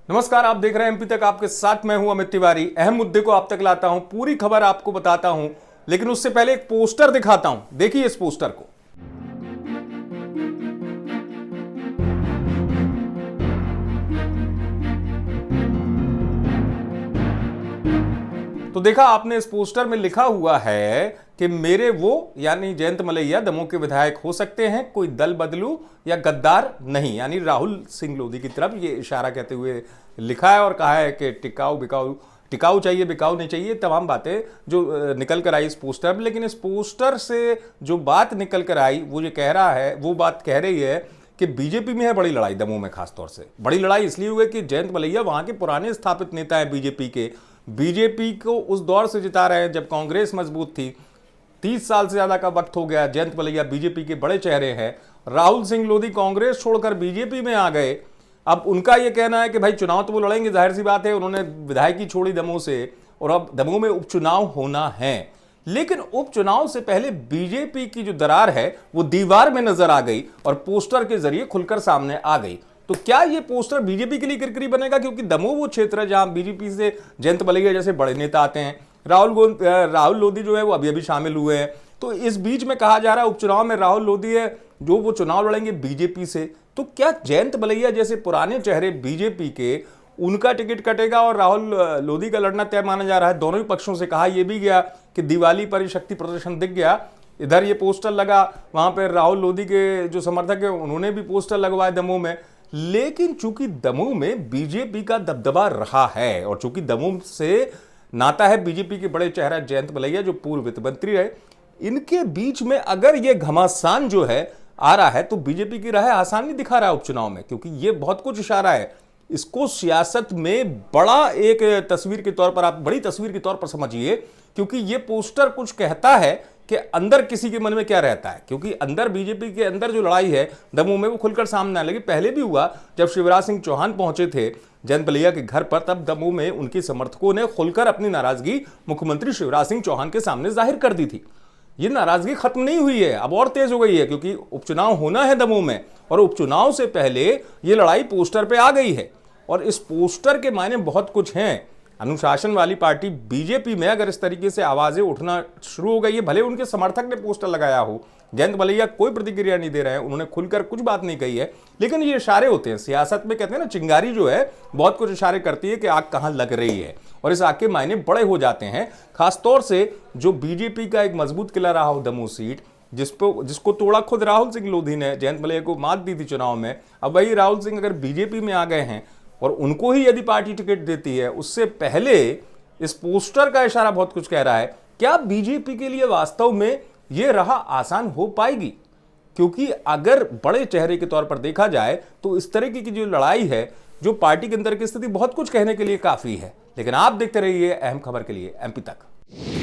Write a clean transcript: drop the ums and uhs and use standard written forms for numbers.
नमस्कार, आप देख रहे हैं एमपी तक। आपके साथ मैं हूं अमित तिवारी। अहम मुद्दे को आप तक लाता हूं, पूरी खबर आपको बताता हूं, लेकिन उससे पहले एक पोस्टर दिखाता हूं। देखिए इस पोस्टर को। तो देखा आपने, इस पोस्टर में लिखा हुआ है कि मेरे वो यानी जयंत मलैया दमोह के विधायक हो सकते हैं, कोई दल बदलू या गद्दार नहीं, यानी राहुल सिंह लोधी की तरफ ये इशारा कहते हुए लिखा है और कहा है कि टिकाऊ चाहिए, बिकाऊ नहीं चाहिए, तमाम बातें जो निकल कर आई इस पोस्टर में। लेकिन इस पोस्टर से जो बात निकल कर आई वो ये कह रहा है, वो बात कह रही है कि बीजेपी में है बड़ी लड़ाई। दमोह में खासतौर से बड़ी लड़ाई इसलिए हुई कि जयंत मलैया वहां के पुराने स्थापित नेता है बीजेपी के, बीजेपी को उस दौर से जिता रहे हैं जब कांग्रेस मजबूत थी। 30 साल से ज्यादा का वक्त हो गया। जयंत मलैया बीजेपी के बड़े चेहरे हैं। राहुल सिंह लोधी कांग्रेस छोड़कर बीजेपी में आ गए। अब उनका यह कहना है कि भाई चुनाव तो वो लड़ेंगे, जाहिर सी बात है, उन्होंने विधायकी छोड़ी दमोह से और अब दमोह में उपचुनाव होना है। लेकिन उपचुनाव से पहले बीजेपी की जो दरार है वो दीवार में नजर आ गई और पोस्टर के जरिए खुलकर सामने आ गई। तो क्या ये पोस्टर बीजेपी के लिए किरकिरी बनेगा? क्योंकि दमोह वो क्षेत्र है जहां बीजेपी से जयंत मलैया जैसे बड़े नेता आते हैं। राहुल लोधी जो है वो अभी अभी शामिल हुए हैं। तो इस बीच में कहा जा रहा है उपचुनाव में राहुल लोधी है जो वो चुनाव लड़ेंगे बीजेपी से। तो क्या जयंत मलैया जैसे पुराने चेहरे बीजेपी के, उनका टिकट कटेगा और राहुल लोधी का लड़ना तय माना जा रहा है? दोनों ही पक्षों से कहा यह भी गया कि दिवाली पर शक्ति प्रदर्शन दिख गया। इधर ये पोस्टर लगा, वहां पर राहुल लोधी के जो समर्थक है उन्होंने भी पोस्टर लगवाए दमोह में। लेकिन चूंकि दमोह में बीजेपी का दबदबा रहा है और चूंकि दमोह से नाता है बीजेपी के बड़े चेहरा जयंत मलैया जो पूर्व वित्त मंत्री रहे, इनके बीच में अगर यह घमासान जो है आ रहा है तो बीजेपी की राह आसान नहीं दिखा रहा है उपचुनाव में, क्योंकि यह बहुत कुछ इशारा है। इसको सियासत में बड़ा एक तस्वीर के तौर पर, आप बड़ी तस्वीर के तौर पर समझिए, क्योंकि यह पोस्टर कुछ कहता है कि अंदर किसी के मन में क्या रहता है। क्योंकि अंदर बीजेपी के अंदर जो लड़ाई है दमोह में वो खुलकर सामने आने लगी। पहले भी हुआ जब शिवराज सिंह चौहान पहुंचे थे जयंत मलैया के घर पर, तब दमोह में उनके समर्थकों ने खुलकर अपनी नाराजगी मुख्यमंत्री शिवराज सिंह चौहान के सामने जाहिर कर दी थी। ये नाराजगी खत्म नहीं हुई है, अब और तेज हो गई है, क्योंकि उपचुनाव होना है दमोह में और उपचुनाव से पहले ये लड़ाई पोस्टर पे आ गई है। और इस पोस्टर के मायने बहुत कुछ हैं। अनुशासन वाली पार्टी बीजेपी में अगर इस तरीके से आवाजें उठना शुरू हो गई है, भले उनके समर्थक ने पोस्टर लगाया हो, जयंत मलैया कोई प्रतिक्रिया नहीं दे रहे हैं, उन्होंने खुलकर कुछ बात नहीं कही है, लेकिन ये इशारे होते हैं। सियासत में कहते हैं ना, चिंगारी जो है बहुत कुछ इशारे करती है कि आग कहां लग रही है, और इस आग के मायने बड़े हो जाते हैं। खासतौर से जो बीजेपी का एक मजबूत किला रहा हो दमोह सीट, जिसको तोड़ा खुद राहुल सिंह लोधी ने, जयंत मलैया को मात दी थी चुनाव में। अब वही राहुल सिंह अगर बीजेपी में आ गए हैं और उनको ही यदि पार्टी टिकट देती है, उससे पहले इस पोस्टर का इशारा बहुत कुछ कह रहा है। क्या बीजेपी के लिए वास्तव में यह राह आसान हो पाएगी? क्योंकि अगर बड़े चेहरे के तौर पर देखा जाए तो इस तरह की जो लड़ाई है, जो पार्टी के अंदर की स्थिति बहुत कुछ कहने के लिए काफी है। लेकिन आप देखते रहिए अहम खबर के लिए एमपी तक।